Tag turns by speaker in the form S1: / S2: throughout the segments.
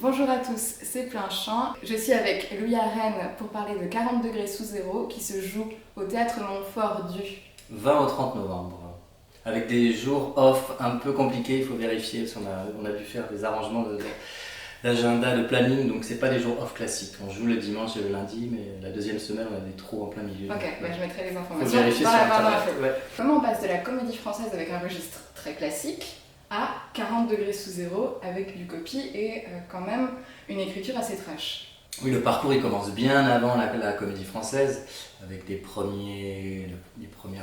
S1: Bonjour à tous, c'est Plein Champ. Je suis avec Louis Arène pour parler de 40 degrés sous zéro qui se joue au Théâtre Montfort du
S2: 20 au 30 novembre. Avec des jours off un peu compliqués, il faut vérifier, parce qu'on a dû faire des arrangements d'agenda, de planning, donc c'est pas des jours off classiques. On joue le dimanche et le lundi, mais la deuxième semaine, on a des trous en plein milieu.
S1: Ok, je mettrai les
S2: Faut
S1: informations
S2: vérifier
S1: dans
S2: sur
S1: la barre
S2: internet.
S1: d'infos.
S2: Ouais.
S1: Comment on passe de la comédie française avec un registre très classique à 40 degrés sous zéro avec du copy et quand même une écriture assez trash?
S2: Oui, le parcours il commence bien avant la comédie française, avec les premières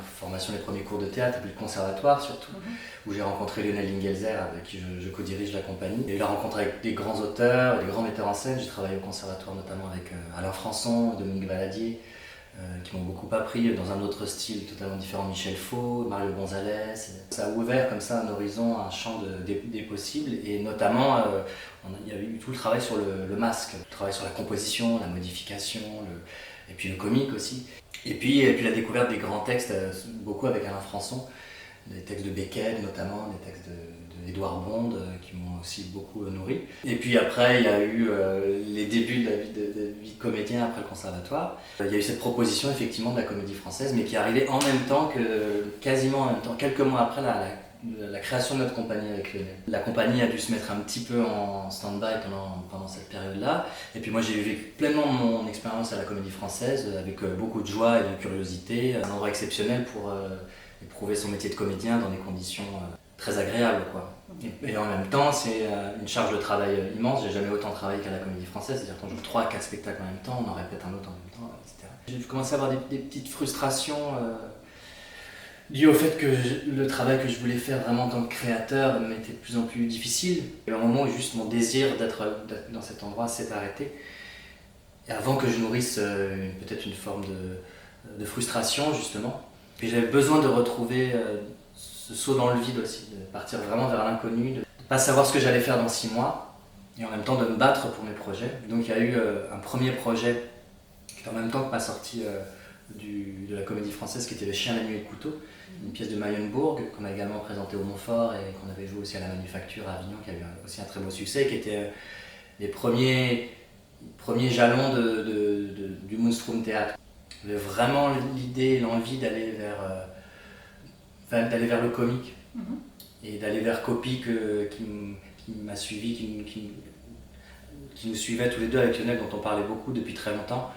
S2: formations, les premiers cours de théâtre, et puis le conservatoire surtout, où j'ai rencontré Lionel Lingelzer, avec qui je co-dirige la compagnie. Et eu la rencontre avec des grands auteurs, des grands metteurs en scène. J'ai travaillé au conservatoire notamment avec Alain Françon, Dominique Valadier, qui m'ont beaucoup appris dans un autre style totalement différent, Michel Faux, Mario Gonzalez. Ça a ouvert comme ça un horizon, un champ des possibles, et notamment il y a eu tout le travail sur le masque, le travail sur la composition, la modification, et puis le comique aussi. Et puis la découverte des grands textes, beaucoup avec Alain Françon, des textes de Beckett notamment, des textes d'Édouard Bond qui m'ont aussi beaucoup nourri. Et puis après, il y a eu les débuts de la vie de comédien après le conservatoire. Il y a eu cette proposition effectivement de la comédie française, mais qui est arrivée en même temps quasiment en même temps, quelques mois après la création de notre compagnie avec Lionel. La compagnie a dû se mettre un petit peu en stand-by pendant cette période-là. Et puis moi j'ai vécu pleinement mon expérience à la comédie française avec beaucoup de joie et de curiosité. Un endroit exceptionnel pour éprouver son métier de comédien dans des conditions très agréables, quoi. Et en même temps, c'est une charge de travail immense. J'ai jamais autant travaillé qu'à la comédie française, c'est-à-dire qu'on joue 3 à 4 spectacles en même temps, on en répète un autre en même temps, etc. J'ai commencé à avoir des petites frustrations dues au fait que le travail que je voulais faire vraiment en tant que créateur m'était de plus en plus difficile. Il y a eu un moment où juste mon désir d'être dans cet endroit s'est arrêté. Et avant que je nourrisse peut-être une forme de frustration, justement. Et j'avais besoin de retrouver ce saut dans le vide aussi, de partir vraiment vers l'inconnu, de ne pas savoir ce que j'allais faire dans 6 mois, et en même temps de me battre pour mes projets. Donc il y a eu un premier projet qui était en même temps que ma sortie de la comédie française, qui était Le Chien, la nuit et le couteau, une pièce de Mayenbourg qu'on a également présentée au Montfort et qu'on avait joué aussi à la Manufacture à Avignon, qui a eu aussi un très beau succès, qui était les premiers jalons du Moonstrom Théâtre. J'avais vraiment l'idée, l'envie d'aller vers le comique et d'aller vers Copy qui m'a suivi, qui nous suivait tous les deux avec Lionel, dont on parlait beaucoup depuis très longtemps.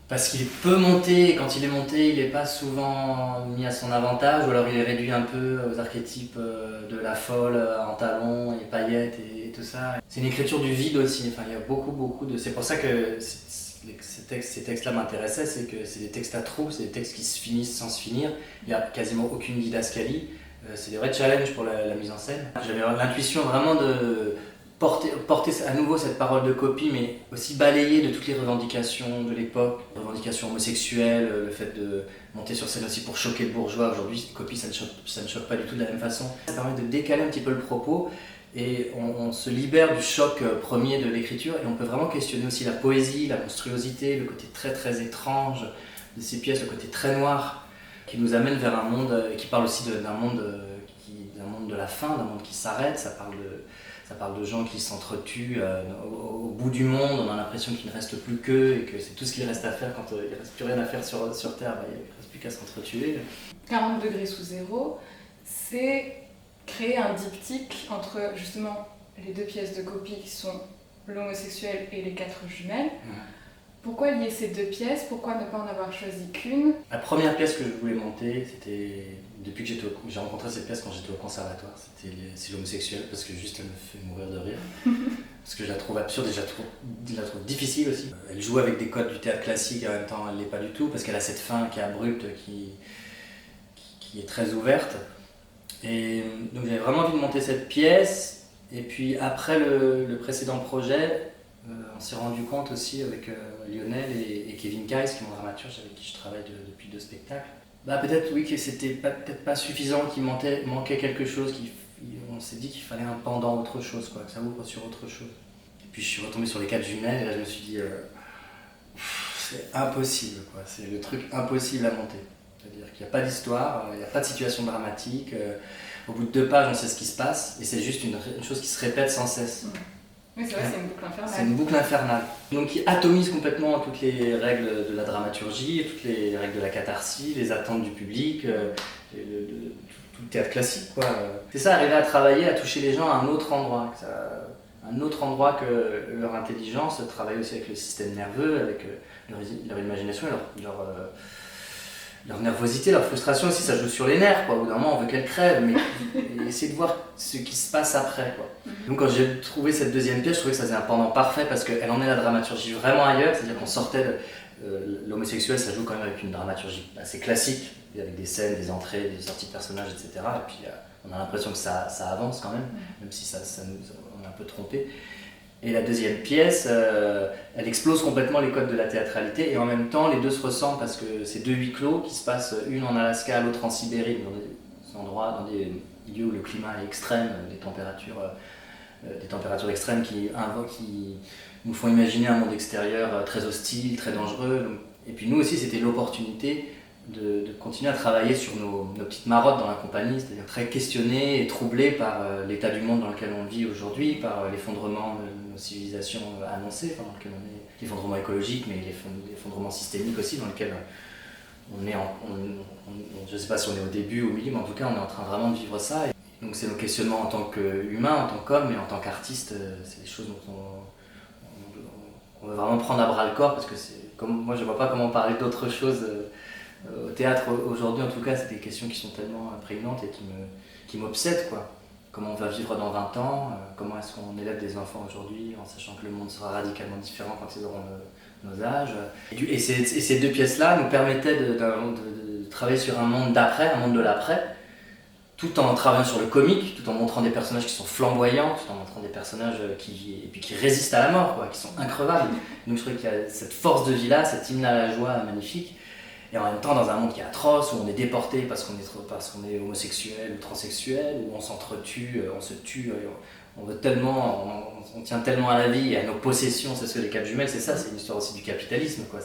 S2: Parce qu'il peut monter, et quand il est monté, il n'est pas souvent mis à son avantage, ou alors il est réduit un peu aux archétypes de la folle en talons et paillettes et tout ça. C'est une écriture du vide aussi, enfin, il y a beaucoup de... C'est pour ça que ces textes-là m'intéressaient, c'est que c'est des textes à trous, c'est des textes qui se finissent sans se finir, il n'y a quasiment aucune didascalie, c'est des vrais challenges pour la mise en scène. J'avais l'intuition vraiment de porter à nouveau cette parole de Copy, mais aussi balayer de toutes les revendications de l'époque, revendications homosexuelles, le fait de monter sur scène aussi pour choquer le bourgeois. Aujourd'hui, Copy, ça ne choque pas du tout de la même façon. Ça permet de décaler un petit peu le propos, et on se libère du choc premier de l'écriture, et on peut vraiment questionner aussi la poésie, la monstruosité, le côté très très étrange de ces pièces, le côté très noir, qui nous amène vers un monde, qui parle aussi d'un monde de la fin, d'un monde qui s'arrête. Ça parle de gens qui s'entretuent au bout du monde. On a l'impression qu'il ne reste plus qu'eux et que c'est tout ce qu'il reste à faire quand il ne reste plus rien à faire sur Terre. Il ne reste plus qu'à s'entretuer.
S1: 40 degrés sous zéro, c'est créer un diptyque entre justement les 2 pièces de Copy qui sont l'homosexuel et les 4 jumelles. Pourquoi lier ces 2 pièces? Pourquoi ne pas en avoir choisi qu'une?
S2: La première pièce que je voulais monter, c'était depuis que j'ai rencontré cette pièce quand j'étais au conservatoire, c'est l'homosexuel, parce que juste elle me fait mourir de rire. Parce que je la trouve absurde et je la trouve difficile aussi. Elle joue avec des codes du théâtre classique et en même temps elle ne l'est pas du tout, parce qu'elle a cette fin qui est abrupte, qui est très ouverte. Et donc j'avais vraiment envie de monter cette pièce. Et puis après le précédent projet, on s'est rendu compte aussi avec Lionel et Kevin Kais, qui est mon dramaturge avec qui je travaille depuis 2 spectacles. Peut-être oui, que c'était peut-être pas suffisant, qu'il manquait quelque chose, on s'est dit qu'il fallait un pendant autre chose, quoi, que ça ouvre sur autre chose. Et puis je suis retombé sur les 4 jumelles et là je me suis dit c'est impossible, quoi. C'est le truc impossible à monter. C'est-à-dire qu'il n'y a pas d'histoire, il n'y a pas de situation dramatique. Au bout de 2 pages, on sait ce qui se passe, et c'est juste une chose qui se répète sans cesse.
S1: Oui, c'est vrai, c'est une boucle infernale.
S2: C'est une boucle infernale. Donc qui atomise complètement toutes les règles de la dramaturgie, toutes les règles de la catharsis, les attentes du public, tout le théâtre classique, quoi. C'est ça, arriver à travailler, à toucher les gens à un autre endroit. Un autre endroit que leur intelligence, travailler aussi avec le système nerveux, avec leur imagination et leur nervosité, leur frustration aussi, ça joue sur les nerfs, quoi. Au bout d'un moment, on veut qu'elle crève, mais essayer de voir ce qui se passe après, quoi. Donc quand j'ai trouvé cette deuxième pièce, je trouvais que ça faisait un pendant parfait parce qu'elle emmenait la dramaturgie vraiment ailleurs, c'est-à-dire qu'on sortait l'homosexuel, ça joue quand même avec une dramaturgie assez classique, avec des scènes, des entrées, des sorties de personnages, etc. Et puis on a l'impression que ça avance quand même si on est un peu trompé. Et la deuxième pièce, elle explose complètement les codes de la théâtralité et en même temps les deux se ressemblent parce que c'est deux huis clos qui se passent, une en Alaska, l'autre en Sibérie, dans des endroits, dans des lieux où le climat est extrême, des températures extrêmes qui nous font imaginer un monde extérieur très hostile, très dangereux. Et puis nous aussi, c'était l'opportunité de continuer à travailler sur nos petites marottes dans la compagnie, c'est-à-dire très questionnés et troublés par l'état du monde dans lequel on vit aujourd'hui, par l'effondrement de nos civilisations annoncées, dans lequel on est, l'effondrement écologique, mais l'effondrement systémique aussi, dans lequel on est je ne sais pas si on est au début ou au milieu, mais en tout cas on est en train vraiment de vivre ça. Et donc c'est nos questionnements en tant qu'humains, en tant qu'hommes, mais en tant qu'artistes, c'est des choses dont on veut vraiment prendre à bras le corps, parce que moi je ne vois pas comment parler d'autre chose. Au théâtre aujourd'hui, en tout cas, c'est des questions qui sont tellement prégnantes et qui m'obsèdent, quoi. Comment on va vivre dans 20 ans, comment est-ce qu'on élève des enfants aujourd'hui en sachant que le monde sera radicalement différent quand ils auront nos âges. Et ces deux pièces-là nous permettaient de travailler sur un monde d'après, un monde de l'après, tout en travaillant sur le comique, tout en montrant des personnages qui sont flamboyants, tout en montrant des personnages qui résistent à la mort, quoi, qui sont increvables. Donc je trouve qu'il y a cette force de vie-là, cet hymne à la joie magnifique. Et en même temps, dans un monde qui est atroce, où on est déporté parce qu'on est homosexuel ou transsexuel, où on s'entretue, on se tue, on tient tellement à la vie et à nos possessions, c'est ce que les quatre jumelles, c'est ça, c'est une histoire aussi du capitalisme, quoi.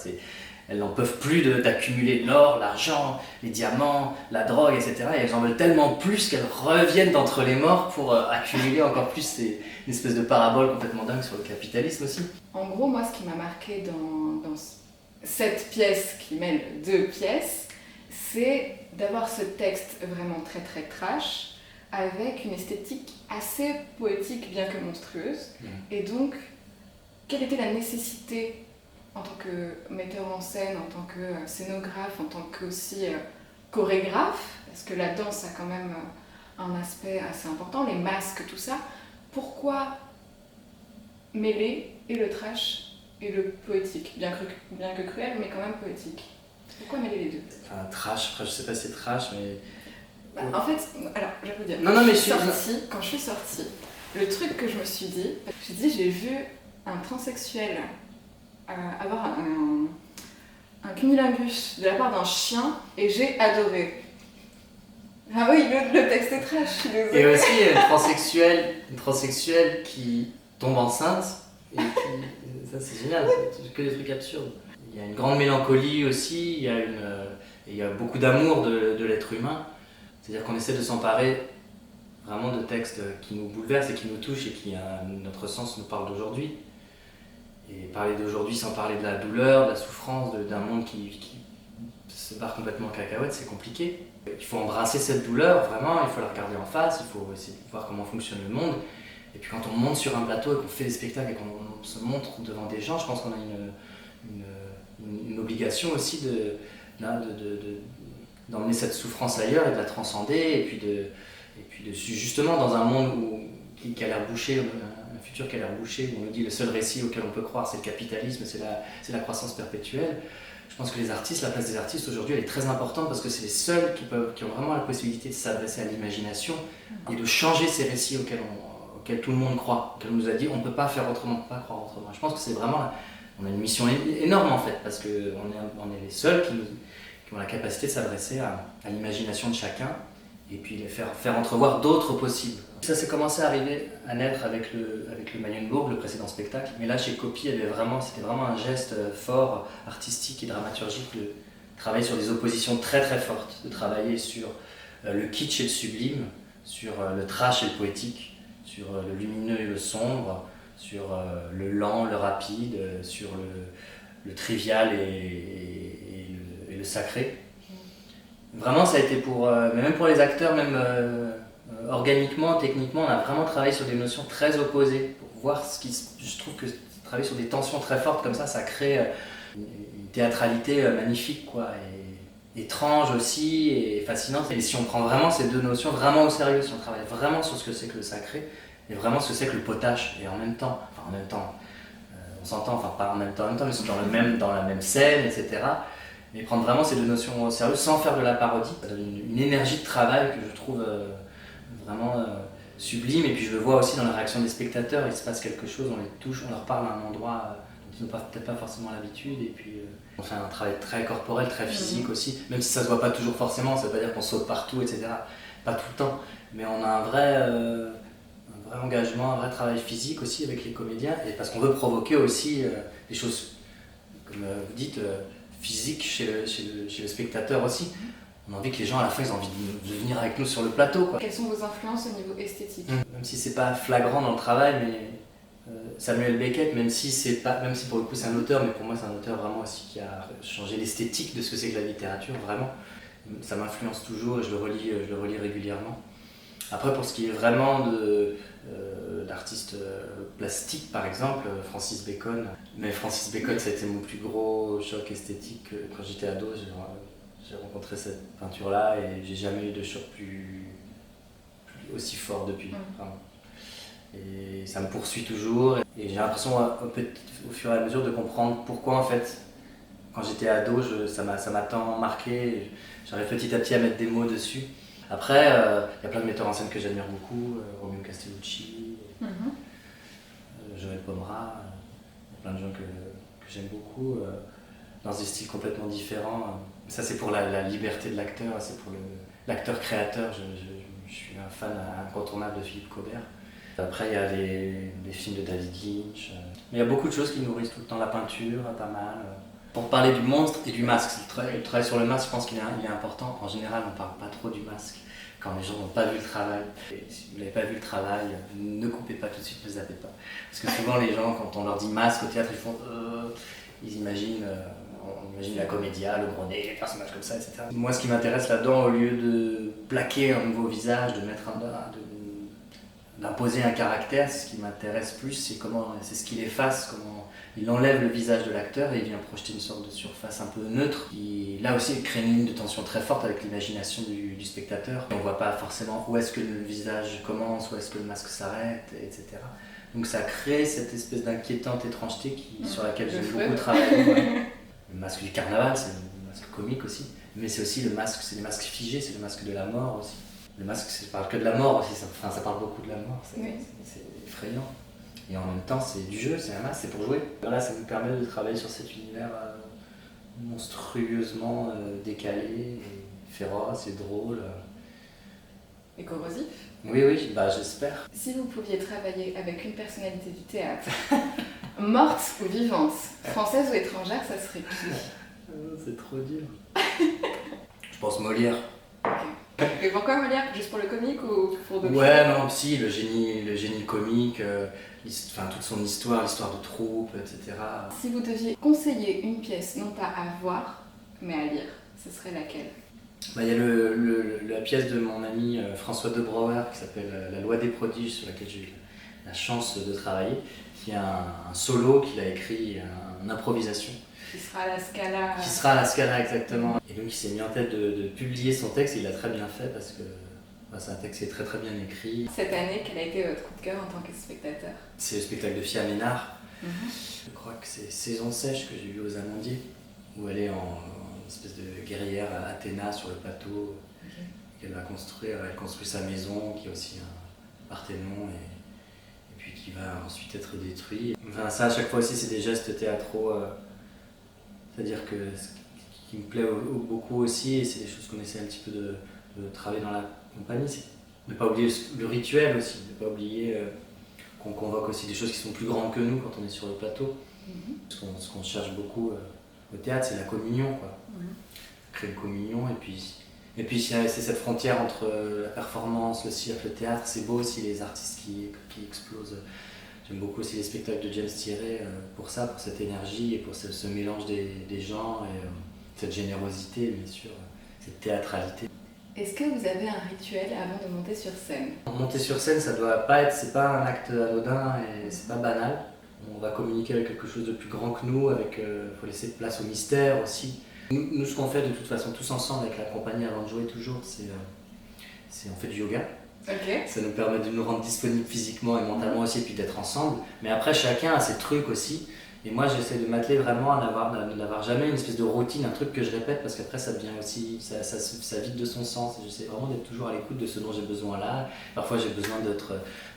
S2: Elles n'en peuvent plus d'accumuler l'or, l'argent, les diamants, la drogue, etc. Et elles en veulent tellement plus qu'elles reviennent d'entre les morts pour accumuler encore plus une espèce de parabole complètement dingue sur le capitalisme aussi.
S1: En gros, moi, ce qui m'a marqué dans cette pièce qui mêle deux pièces, c'est d'avoir ce texte vraiment très très trash, avec une esthétique assez poétique bien que monstrueuse. Et donc, quelle était la nécessité en tant que metteur en scène, en tant que scénographe, en tant que aussi chorégraphe, parce que la danse a quand même un aspect assez important, les masques, tout ça. Pourquoi mêler et le trash et le poétique, bien que cruel, mais quand même poétique? Pourquoi mêler les deux?
S2: Enfin, trash, après je sais pas si c'est trash, mais...
S1: En fait, alors, je vais vous dire,
S2: quand
S1: je suis sortie, le truc que je me suis dit, j'ai vu un transsexuel avoir un cunnilingus de la part d'un chien et j'ai adoré. Ah oui, le texte est trash, je suis désolée.
S2: Et aussi une transsexuelle qui tombe enceinte, et ça c'est génial, c'est que des trucs absurdes. Il y a une grande mélancolie aussi, il y a beaucoup d'amour de l'être humain. C'est-à-dire qu'on essaie de s'emparer vraiment de textes qui nous bouleversent et qui nous touchent et qui, à notre sens, nous parlent d'aujourd'hui. Et parler d'aujourd'hui sans parler de la douleur, de la souffrance, d'un monde qui se barre complètement en cacahuète, c'est compliqué. Il faut embrasser cette douleur, vraiment, il faut la regarder en face, il faut essayer de voir comment fonctionne le monde. Et puis quand on monte sur un plateau et qu'on fait des spectacles et qu'on se montre devant des gens, je pense qu'on a une obligation aussi d'emmener cette souffrance ailleurs et de la transcender, et puis de justement dans un monde qui a l'air bouché, un futur qui a l'air bouché, où on nous dit le seul récit auquel on peut croire c'est le capitalisme, c'est la croissance perpétuelle. Je pense que la place des artistes aujourd'hui elle est très importante parce que c'est les seuls qui ont vraiment la possibilité de s'adresser à l'imagination et de changer ces récits auxquels tout le monde croit, auxquels on nous a dit on ne peut pas faire autrement, on ne peut pas croire autrement. Je pense que c'est vraiment, on a une mission énorme en fait, parce qu'on est les seuls qui ont la capacité de s'adresser à l'imagination de chacun et puis les faire entrevoir d'autres possibles. Ça s'est commencé à naître avec le Marienburg, le précédent spectacle, mais là chez Copy, c'était vraiment un geste fort, artistique et dramaturgique de travailler sur des oppositions très très fortes, de travailler sur le kitsch et le sublime, sur le trash et le poétique, sur le lumineux et le sombre, sur le lent, le rapide, sur le trivial et le sacré. Vraiment, ça a été mais même pour les acteurs, même organiquement, techniquement, on a vraiment travaillé sur des notions très opposées pour voir je trouve que travailler sur des tensions très fortes comme ça crée une théâtralité magnifique, quoi, et étrange aussi, et fascinante. Et si on prend vraiment ces deux notions vraiment au sérieux, si on travaille vraiment sur ce que c'est que le sacré, et vraiment ce que c'est que le potache, et en même temps, on s'entend, enfin pas en même temps, mais c'est dans la même scène, etc. Mais prendre vraiment ces deux notions au sérieux sans faire de la parodie, ça donne une énergie de travail que je trouve vraiment sublime. Et puis je le vois aussi dans la réaction des spectateurs, il se passe quelque chose, on les touche, on leur parle à un endroit dont ils n'ont peut-être pas forcément l'habitude. Et puis on fait un travail très corporel, très physique aussi, même si ça se voit pas toujours forcément, ça veut pas dire qu'on saute partout, etc. Pas tout le temps, mais on a un vrai engagement, un vrai travail physique aussi avec les comédiens, et parce qu'on veut provoquer aussi des choses, comme vous dites, physiques chez le spectateur aussi. On a envie que les gens à la fin ils ont envie de venir avec nous sur le plateau, quoi.
S1: Quelles sont vos influences au niveau esthétique?
S2: Même si c'est pas flagrant dans le travail, mais Samuel Beckett, même si pour le coup c'est un auteur, mais pour moi c'est un auteur vraiment aussi qui a changé l'esthétique de ce que c'est que la littérature, vraiment. Ça m'influence toujours et je le relis régulièrement. Après, pour ce qui est vraiment d'artistes plastiques, par exemple, Francis Bacon. Mais Francis Bacon, ça a été mon plus gros choc esthétique. Quand j'étais ado, j'ai rencontré cette peinture-là et j'ai jamais eu de choc aussi fort depuis. Vraiment. Et ça me poursuit toujours. Et j'ai l'impression, au fur et à mesure, de comprendre pourquoi, en fait, quand j'étais ado, ça m'a tant marqué. J'arrive petit à petit à mettre des mots dessus. Après, il y a plein de metteurs en scène que j'admire beaucoup, Romeo Castellucci, Joël Pomera, plein de gens que j'aime beaucoup, dans des styles complètement différents. Ça c'est pour la liberté de l'acteur, c'est pour l'acteur créateur, je suis un fan incontournable de Philippe Cobert. Après il y a les films de David Lynch, mais il y a beaucoup de choses qui nourrissent tout le temps la peinture, pas mal. Pour parler du monstre et du masque, le travail sur le masque, je pense qu'il est important. En général, on ne parle pas trop du masque quand les gens n'ont pas vu le travail. Et si vous n'avez pas vu le travail, ne coupez pas tout de suite, ne zappez pas. Parce que souvent, les gens, quand on leur dit masque au théâtre, ils imaginent, on imagine la comédia, le gros nez, les personnages comme ça, etc. Moi, ce qui m'intéresse là-dedans, au lieu de plaquer un nouveau visage, d'imposer un caractère, ce qui m'intéresse plus, c'est ce qu'il efface, comment il enlève le visage de l'acteur et il vient projeter une sorte de surface un peu neutre qui, là aussi, crée une ligne de tension très forte avec l'imagination du spectateur. On ne voit pas forcément où est-ce que le visage commence, où est-ce que le masque s'arrête, etc. Donc ça crée cette espèce d'inquiétante étrangeté sur laquelle j'aime beaucoup travailler. Le masque du carnaval, c'est le masque comique aussi, mais c'est aussi c'est les masques figés, c'est le masque de la mort aussi. Le masque, ça parle que de la mort aussi, ça parle beaucoup de la mort, c'est effrayant. Et en même temps, c'est du jeu, c'est un masque, c'est pour jouer. Là, ça nous permet de travailler sur cet univers monstrueusement décalé, et féroce et drôle.
S1: Et corrosif?
S2: Oui, j'espère.
S1: Si vous pouviez travailler avec une personnalité du théâtre, morte ou vivante, française ou étrangère, ça serait qui?
S2: C'est trop dur. Je pense Molière.
S1: Okay. Et pourquoi Molière? Juste pour le comique ou pour d'autres choses?
S2: Non, si, le génie comique, toute son histoire, l'histoire de troupe, etc.
S1: Si vous deviez conseiller une pièce, non pas à voir, mais à lire, ce serait laquelle?
S2: Il y a la pièce de mon ami François de Brouwer qui s'appelle La Loi des prodiges, sur laquelle j'ai eu la chance de travailler, qui est un solo qu'il a écrit, une improvisation.
S1: Qui sera à
S2: la Scala, exactement. Et donc il s'est mis en tête de publier son texte et il l'a très bien fait parce que c'est un texte qui est très très bien écrit.
S1: Cette année, quel a été votre coup de cœur en tant que spectateur?
S2: C'est le spectacle de Fia Ménard. Je crois que c'est Saison sèche que j'ai vu aux Amandiers, où elle est en espèce de guerrière à Athéna sur le plateau, qu'elle va construire. Elle construit sa maison, qui est aussi un Parthénon, et puis qui va ensuite être détruit. Enfin, ça, à chaque fois aussi, c'est des gestes théâtraux. C'est-à-dire que ce qui me plaît beaucoup aussi, et c'est des choses qu'on essaie un petit peu de travailler dans la compagnie, c'est de ne pas oublier le rituel aussi, de ne pas oublier qu'on convoque aussi des choses qui sont plus grandes que nous quand on est sur le plateau. Ce qu'on cherche beaucoup au théâtre, c'est la communion, quoi. Créer une communion, et puis c'est cette frontière entre la performance, le cirque, le théâtre. C'est beau aussi les artistes qui explosent. J'aime beaucoup aussi les spectacles de James Thierry pour ça, pour cette énergie et pour ce mélange des genres et cette générosité, bien sûr, cette théâtralité.
S1: Est-ce que vous avez un rituel avant de monter sur scène?
S2: Monter sur scène, ça doit pas être, c'est pas un acte anodin et c'est pas banal. On va communiquer avec quelque chose de plus grand que nous, faut laisser place au mystère aussi. Nous, ce qu'on fait de toute façon tous ensemble avec la compagnie avant de jouer toujours, c'est on fait du yoga.
S1: Ok.
S2: Ça nous permet de nous rendre disponibles physiquement et mentalement aussi, et puis d'être ensemble. Mais après, chacun a ses trucs aussi. Et moi, j'essaie de m'atteler vraiment à n'avoir jamais une espèce de routine, un truc que je répète, parce qu'après, ça devient aussi, ça vide de son sens. Et j'essaie vraiment d'être toujours à l'écoute de ce dont j'ai besoin là. Parfois, j'ai besoin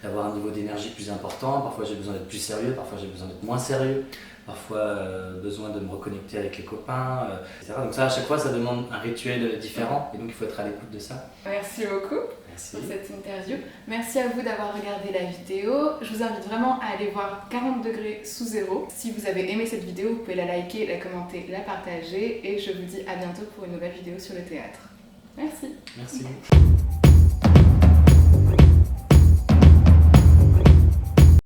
S2: d'avoir un niveau d'énergie plus important. Parfois, j'ai besoin d'être plus sérieux. Parfois, j'ai besoin d'être moins sérieux. Parfois, besoin de me reconnecter avec les copains, etc. Donc ça, à chaque fois, ça demande un rituel différent. Et donc, il faut être à l'écoute de ça.
S1: Merci beaucoup.
S2: Merci.
S1: Pour cette interview. Merci à vous d'avoir regardé la vidéo. Je vous invite vraiment à aller voir 40 degrés sous zéro. Si vous avez aimé cette vidéo, vous pouvez la liker, la commenter, la partager et je vous dis à bientôt pour une nouvelle vidéo sur le théâtre. Merci.
S2: Merci.